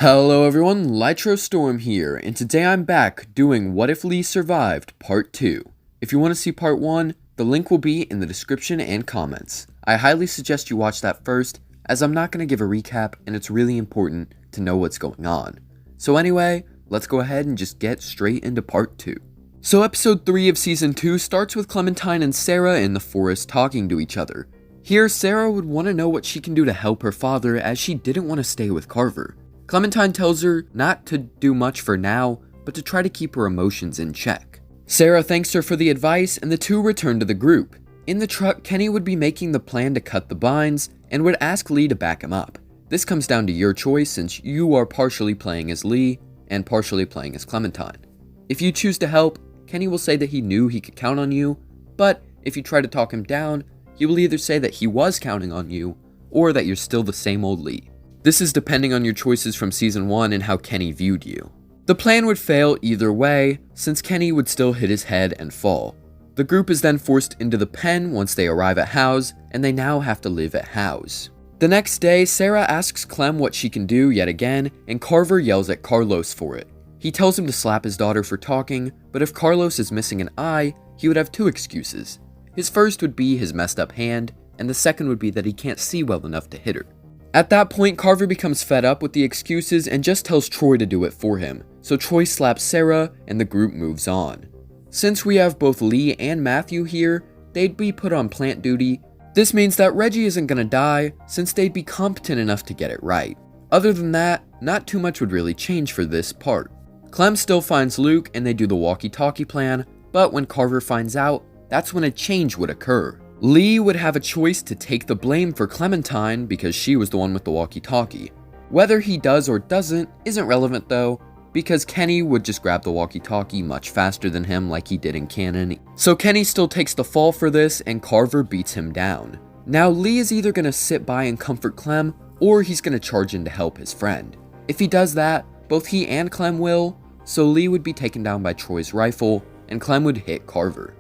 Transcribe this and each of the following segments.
Hello everyone, Lytro Storm here, and today I'm back doing What If Lee Survived Part 2. If you want to see Part 1, the link will be in the description and comments. I highly suggest you watch that first, as I'm not going to give a recap and it's really important to know what's going on. So anyway, let's go ahead and just get straight into Part 2. So episode 3 of Season 2 starts with Clementine and Sarah in the forest talking to each other. Here, Sarah would want to know what she can do to help her father as she didn't want to stay with Carver. Clementine tells her not to do much for now, but to try to keep her emotions in check. Sarah thanks her for the advice and the two return to the group. In the truck, Kenny would be making the plan to cut the binds and would ask Lee to back him up. This comes down to your choice since you are partially playing as Lee and partially playing as Clementine. If you choose to help, Kenny will say that he knew he could count on you, but if you try to talk him down, he will either say that he was counting on you or that you're still the same old Lee. This is depending on your choices from Season 1 and how Kenny viewed you. The plan would fail either way, since Kenny would still hit his head and fall. The group is then forced into the pen once they arrive at Howe's, and they now have to live at Howe's. The next day, Sarah asks Clem what she can do yet again, and Carver yells at Carlos for it. He tells him to slap his daughter for talking, but if Carlos is missing an eye, he would have two excuses. His first would be his messed up hand, and the second would be that he can't see well enough to hit her. At that point, Carver becomes fed up with the excuses and just tells Troy to do it for him, so Troy slaps Sarah and the group moves on. Since we have both Lee and Matthew here, they'd be put on plant duty. This means that Reggie isn't gonna die, since they'd be competent enough to get it right. Other than that, not too much would really change for this part. Clem still finds Luke and they do the walkie-talkie plan, but when Carver finds out, that's when a change would occur. Lee would have a choice to take the blame for Clementine because she was the one with the walkie-talkie. Whether he does or doesn't isn't relevant though, because Kenny would just grab the walkie-talkie much faster than him like he did in canon. So Kenny still takes the fall for this and Carver beats him down. Now Lee is either going to sit by and comfort Clem, or he's going to charge in to help his friend. If he does that, both he and Clem will, so Lee would be taken down by Troy's rifle, and Clem would hit Carver.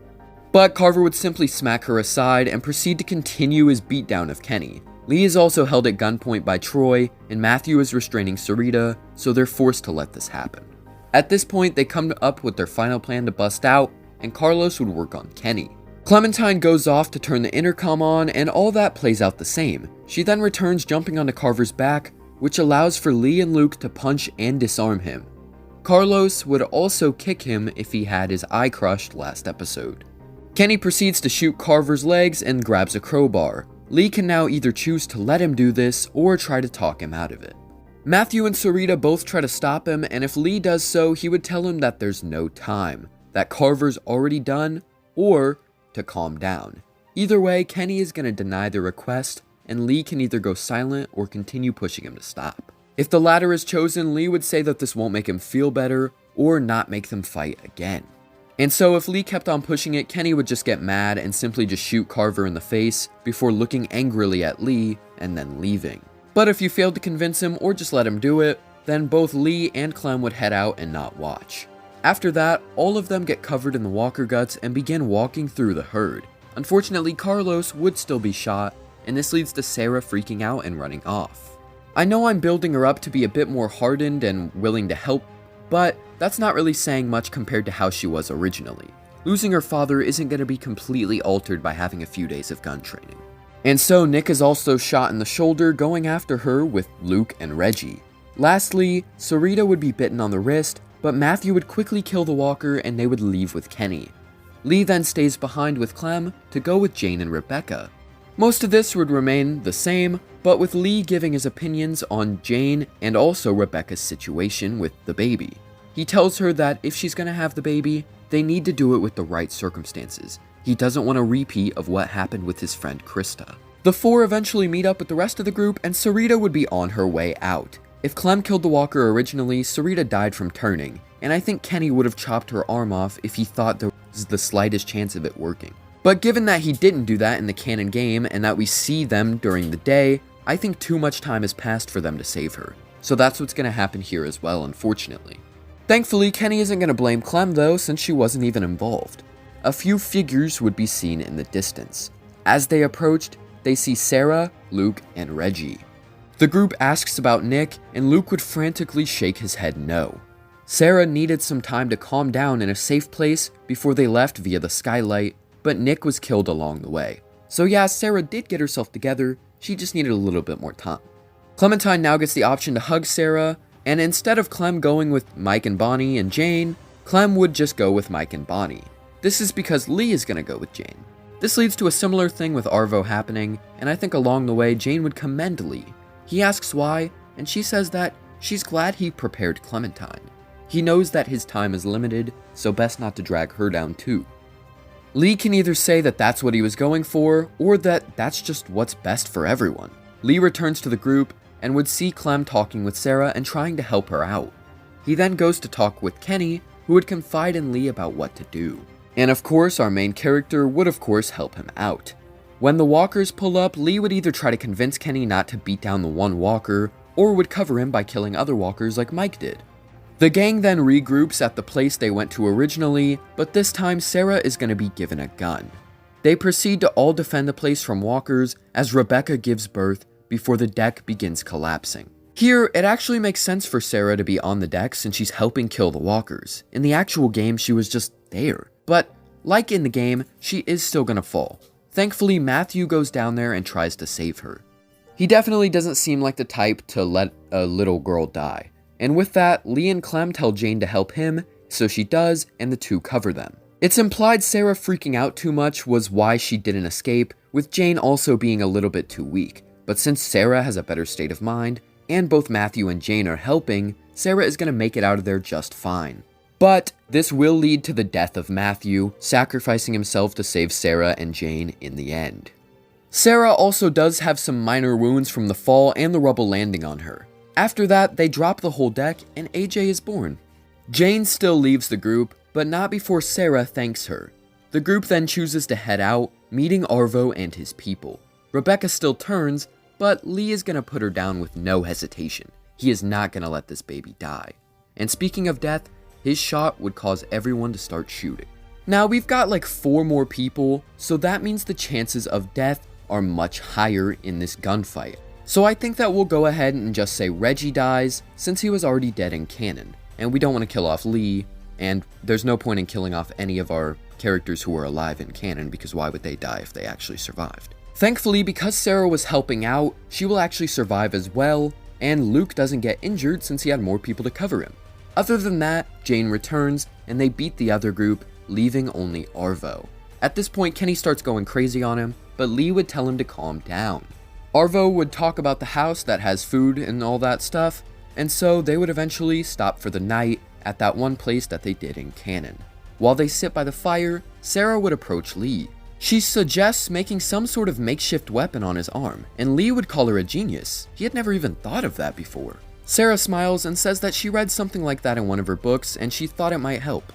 But Carver would simply smack her aside and proceed to continue his beatdown of Kenny. Lee is also held at gunpoint by Troy, and Matthew is restraining Sarita, so they're forced to let this happen. At this point, they come up with their final plan to bust out, and Carlos would work on Kenny. Clementine goes off to turn the intercom on, and all that plays out the same. She then returns jumping onto Carver's back, which allows for Lee and Luke to punch and disarm him. Carlos would also kick him if he had his eye crushed last episode. Kenny proceeds to shoot Carver's legs and grabs a crowbar. Lee can now either choose to let him do this or try to talk him out of it. Matthew and Sarita both try to stop him, and if Lee does so, he would tell him that there's no time, that Carver's already done, or to calm down. Either way, Kenny is going to deny the request, and Lee can either go silent or continue pushing him to stop. If the latter is chosen, Lee would say that this won't make him feel better or not make them fight again. And so if Lee kept on pushing it, Kenny would just get mad and simply just shoot Carver in the face before looking angrily at Lee and then leaving. But if you failed to convince him or just let him do it, then both Lee and Clem would head out and not watch. After that, all of them get covered in the walker guts and begin walking through the herd. Unfortunately, Carlos would still be shot, and this leads to Sarah freaking out and running off. I know I'm building her up to be a bit more hardened and willing to help, but that's not really saying much compared to how she was originally. Losing her father isn't going to be completely altered by having a few days of gun training. And so Nick is also shot in the shoulder, going after her with Luke and Reggie. Lastly, Sarita would be bitten on the wrist, but Matthew would quickly kill the walker and they would leave with Kenny. Lee then stays behind with Clem to go with Jane and Rebecca. Most of this would remain the same, but with Lee giving his opinions on Jane and also Rebecca's situation with the baby. He tells her that if she's gonna have the baby, they need to do it with the right circumstances. He doesn't want a repeat of what happened with his friend Krista. The four eventually meet up with the rest of the group and Sarita would be on her way out. If Clem killed the walker originally, Sarita died from turning, and I think Kenny would have chopped her arm off if he thought there was the slightest chance of it working. But given that he didn't do that in the canon game and that we see them during the day, I think too much time has passed for them to save her. So that's what's going to happen here as well, unfortunately. Thankfully, Kenny isn't going to blame Clem though, since she wasn't even involved. A few figures would be seen in the distance. As they approached, they see Sarah, Luke, and Reggie. The group asks about Nick, and Luke would frantically shake his head no. Sarah needed some time to calm down in a safe place before they left via the skylight, but Nick was killed along the way. So yeah, Sarah did get herself together, she just needed a little bit more time. Clementine now gets the option to hug Sarah, and instead of Clem going with Mike and Bonnie and Jane, Clem would just go with Mike and Bonnie. This is because Lee is gonna go with Jane. This leads to a similar thing with Arvo happening, and I think along the way Jane would commend Lee. He asks why, and she says that she's glad he prepared Clementine. He knows that his time is limited, so best not to drag her down too. Lee can either say that that's what he was going for, or that that's just what's best for everyone. Lee returns to the group and would see Clem talking with Sarah and trying to help her out. He then goes to talk with Kenny, who would confide in Lee about what to do. And of course, our main character would of course help him out. When the walkers pull up, Lee would either try to convince Kenny not to beat down the one walker, or would cover him by killing other walkers like Mike did. The gang then regroups at the place they went to originally, but this time Sarah is going to be given a gun. They proceed to all defend the place from walkers as Rebecca gives birth before the deck begins collapsing. Here, it actually makes sense for Sarah to be on the deck since she's helping kill the walkers. In the actual game, she was just there. But, like in the game, she is still gonna fall. Thankfully, Matthew goes down there and tries to save her. He definitely doesn't seem like the type to let a little girl die. And with that, Lee and Clem tell Jane to help him, so she does, and the two cover them. It's implied Sarah freaking out too much was why she didn't escape, with Jane also being a little bit too weak. But since Sarah has a better state of mind, and both Matthew and Jane are helping, Sarah is gonna make it out of there just fine. But this will lead to the death of Matthew, sacrificing himself to save Sarah and Jane in the end. Sarah also does have some minor wounds from the fall and the rubble landing on her. After that, they drop the whole deck and AJ is born. Jane still leaves the group, but not before Sarah thanks her. The group then chooses to head out, meeting Arvo and his people. Rebecca still turns, but Lee is gonna put her down with no hesitation. He is not gonna let this baby die. And speaking of death, his shot would cause everyone to start shooting. Now we've got like 4 more people, so that means the chances of death are much higher in this gunfight. So I think that we'll go ahead and just say Reggie dies, since he was already dead in canon, and we don't want to kill off Lee, and there's no point in killing off any of our characters who are alive in canon, because why would they die if they actually survived? Thankfully, because Sarah was helping out, she will actually survive as well, and Luke doesn't get injured since he had more people to cover him. Other than that, Jane returns, and they beat the other group, leaving only Arvo. At this point, Kenny starts going crazy on him, but Lee would tell him to calm down. Arvo would talk about the house that has food and all that stuff, and so they would eventually stop for the night at that one place that they did in canon. While they sit by the fire, Sarah would approach Lee. She suggests making some sort of makeshift weapon on his arm, and Lee would call her a genius. He had never even thought of that before. Sarah smiles and says that she read something like that in one of her books and she thought it might help.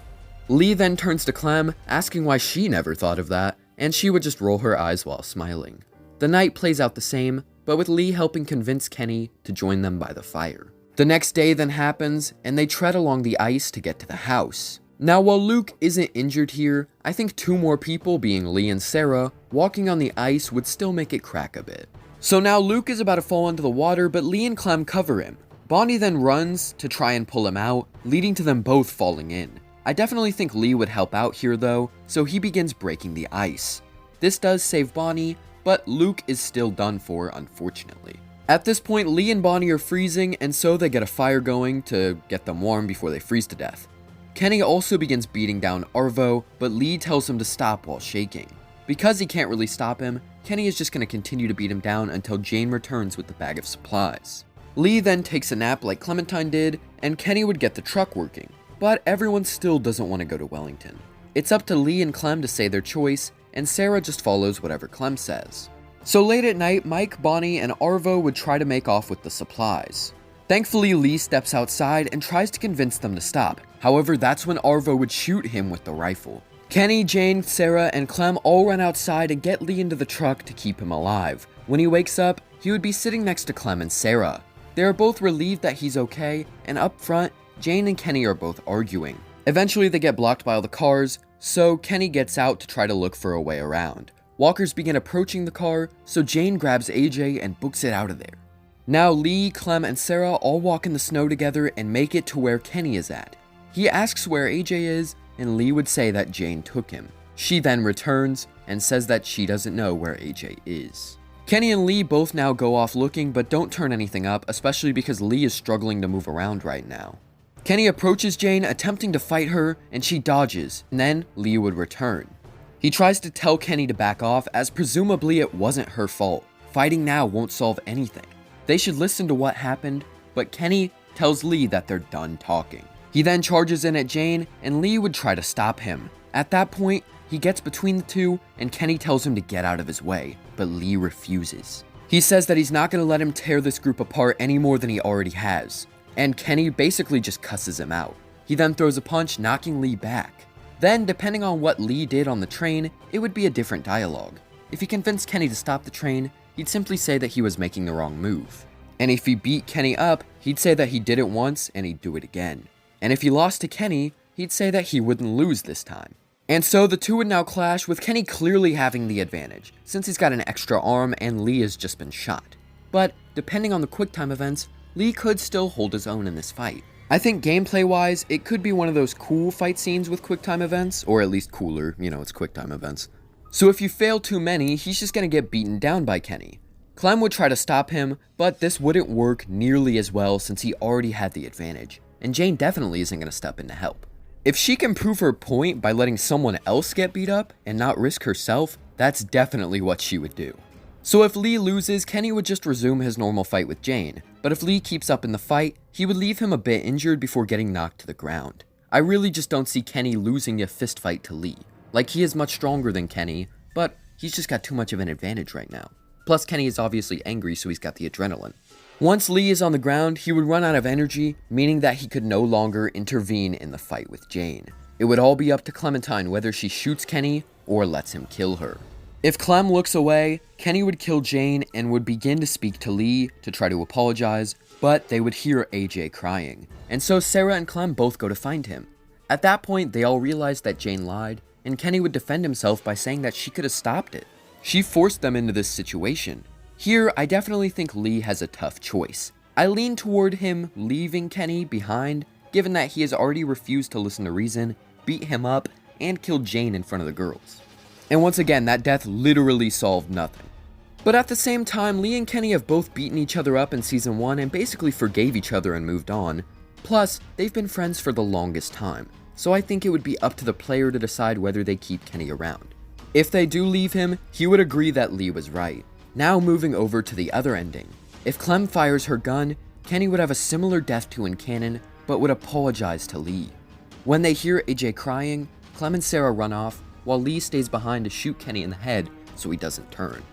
Lee then turns to Clem, asking why she never thought of that, and she would just roll her eyes while smiling. The night plays out the same, but with Lee helping convince Kenny to join them by the fire. The next day then happens, and they tread along the ice to get to the house. Now while Luke isn't injured here, I think 2 more people, being Lee and Sarah, walking on the ice would still make it crack a bit. So now Luke is about to fall into the water, but Lee and Clem cover him. Bonnie then runs to try and pull him out, leading to them both falling in. I definitely think Lee would help out here though, so he begins breaking the ice. This does save Bonnie, but Luke is still done for, unfortunately. At this point, Lee and Bonnie are freezing, and so they get a fire going to get them warm before they freeze to death. Kenny also begins beating down Arvo, but Lee tells him to stop while shaking. Because he can't really stop him, Kenny is just going to continue to beat him down until Jane returns with the bag of supplies. Lee then takes a nap like Clementine did, and Kenny would get the truck working. But everyone still doesn't want to go to Wellington. It's up to Lee and Clem to say their choice, and Sarah just follows whatever Clem says. So late at night, Mike, Bonnie, and Arvo would try to make off with the supplies. Thankfully, Lee steps outside and tries to convince them to stop. However, that's when Arvo would shoot him with the rifle. Kenny, Jane, Sarah, and Clem all run outside and get Lee into the truck to keep him alive. When he wakes up, he would be sitting next to Clem and Sarah. They are both relieved that he's okay, and up front, Jane and Kenny are both arguing. Eventually, they get blocked by all the cars, so Kenny gets out to try to look for a way around. Walkers begin approaching the car, so Jane grabs AJ and books it out of there. Now Lee, Clem, and Sarah all walk in the snow together and make it to where Kenny is at. He asks where AJ is, and Lee would say that Jane took him. She then returns and says that she doesn't know where AJ is. Kenny and Lee both now go off looking, but don't turn anything up, especially because Lee is struggling to move around right now. Kenny approaches Jane, attempting to fight her, and she dodges, and then Lee would return. He tries to tell Kenny to back off, as presumably it wasn't her fault. Fighting now won't solve anything. They should listen to what happened, but Kenny tells Lee that they're done talking. He then charges in at Jane, and Lee would try to stop him. At that point, he gets between the two, and Kenny tells him to get out of his way, but Lee refuses. He says that he's not going to let him tear this group apart any more than he already has, and Kenny basically just cusses him out. He then throws a punch, knocking Lee back. Then, depending on what Lee did on the train, it would be a different dialogue. If he convinced Kenny to stop the train, he'd simply say that he was making the wrong move. And if he beat Kenny up, he'd say that he did it once and he'd do it again. And if he lost to Kenny, he'd say that he wouldn't lose this time. And so the two would now clash, with Kenny clearly having the advantage, since he's got an extra arm and Lee has just been shot. But, depending on the QuickTime events, Lee could still hold his own in this fight. I think gameplay-wise, it could be one of those cool fight scenes with QuickTime events, or at least cooler, it's QuickTime events. So if you fail too many, he's just gonna get beaten down by Kenny. Clem would try to stop him, but this wouldn't work nearly as well since he already had the advantage, and Jane definitely isn't gonna step in to help. If she can prove her point by letting someone else get beat up and not risk herself, that's definitely what she would do. So if Lee loses, Kenny would just resume his normal fight with Jane, but if Lee keeps up in the fight, he would leave him a bit injured before getting knocked to the ground. I really just don't see Kenny losing a fist fight to Lee. Like, he is much stronger than Kenny, but he's just got too much of an advantage right now. Plus, Kenny is obviously angry, so he's got the adrenaline. Once Lee is on the ground, he would run out of energy, meaning that he could no longer intervene in the fight with Jane. It would all be up to Clementine whether she shoots Kenny or lets him kill her. If Clem looks away, Kenny would kill Jane and would begin to speak to Lee to try to apologize, but they would hear AJ crying. And so Sarah and Clem both go to find him. At that point, they all realized that Jane lied, and Kenny would defend himself by saying that she could have stopped it. She forced them into this situation. Here, I definitely think Lee has a tough choice. I lean toward him leaving Kenny behind, given that he has already refused to listen to reason, beat him up, and killed Jane in front of the girls. And once again, that death literally solved nothing. But at the same time, Lee and Kenny have both beaten each other up in Season 1 and basically forgave each other and moved on. Plus, they've been friends for the longest time, so I think it would be up to the player to decide whether they keep Kenny around. If they do leave him, he would agree that Lee was right. Now moving over to the other ending. If Clem fires her gun, Kenny would have a similar death to in canon, but would apologize to Lee. When they hear AJ crying, Clem and Sarah run off, while Lee stays behind to shoot Kenny in the head so he doesn't turn.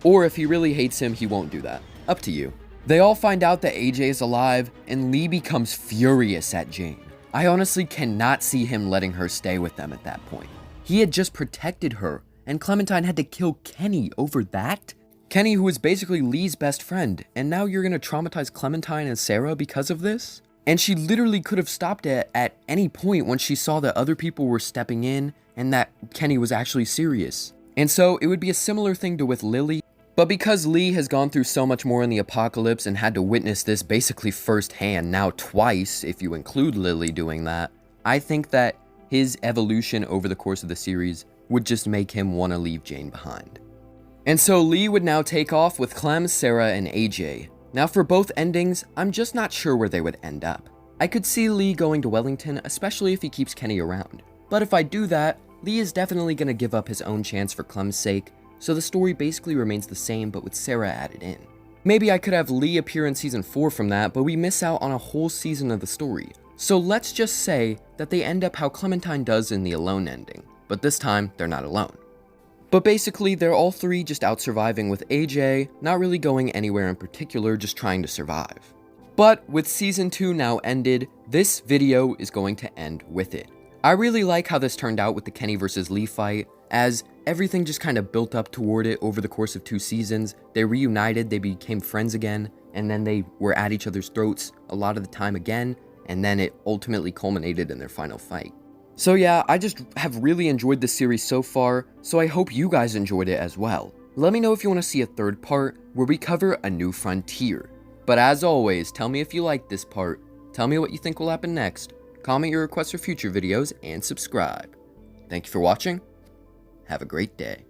Or if he really hates him, he won't do that. Up to you. They all find out that AJ is alive, and Lee becomes furious at Jane. I honestly cannot see him letting her stay with them at that point. He had just protected her, and Clementine had to kill Kenny over that? Kenny, who is basically Lee's best friend, and now you're gonna traumatize Clementine and Sarah because of this? And she literally could have stopped it at any point when she saw that other people were stepping in and that Kenny was actually serious. And so it would be a similar thing to with Lily, but because Lee has gone through so much more in the apocalypse and had to witness this basically firsthand, now twice if you include Lily doing that, I think that his evolution over the course of the series would just make him want to leave Jane behind. And so Lee would now take off with Clem, Sarah, and AJ. Now for both endings, I'm just not sure where they would end up. I could see Lee going to Wellington, especially if he keeps Kenny around. But if I do that, Lee is definitely going to give up his own chance for Clem's sake, so the story basically remains the same but with Sarah added in. Maybe I could have Lee appear in Season 4 from that, but we miss out on a whole season of the story. So let's just say that they end up how Clementine does in the Alone ending, but this time, they're not alone. But basically, they're all three just out surviving with AJ, not really going anywhere in particular, just trying to survive. But with Season 2 now ended, this video is going to end with it. I really like how this turned out with the Kenny versus Lee fight, as everything just kind of built up toward it over the course of 2 seasons. They reunited, they became friends again, and then they were at each other's throats a lot of the time again, and then it ultimately culminated in their final fight. So yeah, I just have really enjoyed this series so far, so I hope you guys enjoyed it as well. Let me know if you want to see a third part where we cover a new frontier. But as always, tell me if you liked this part, tell me what you think will happen next, comment your requests for future videos, and subscribe. Thank you for watching. Have a great day.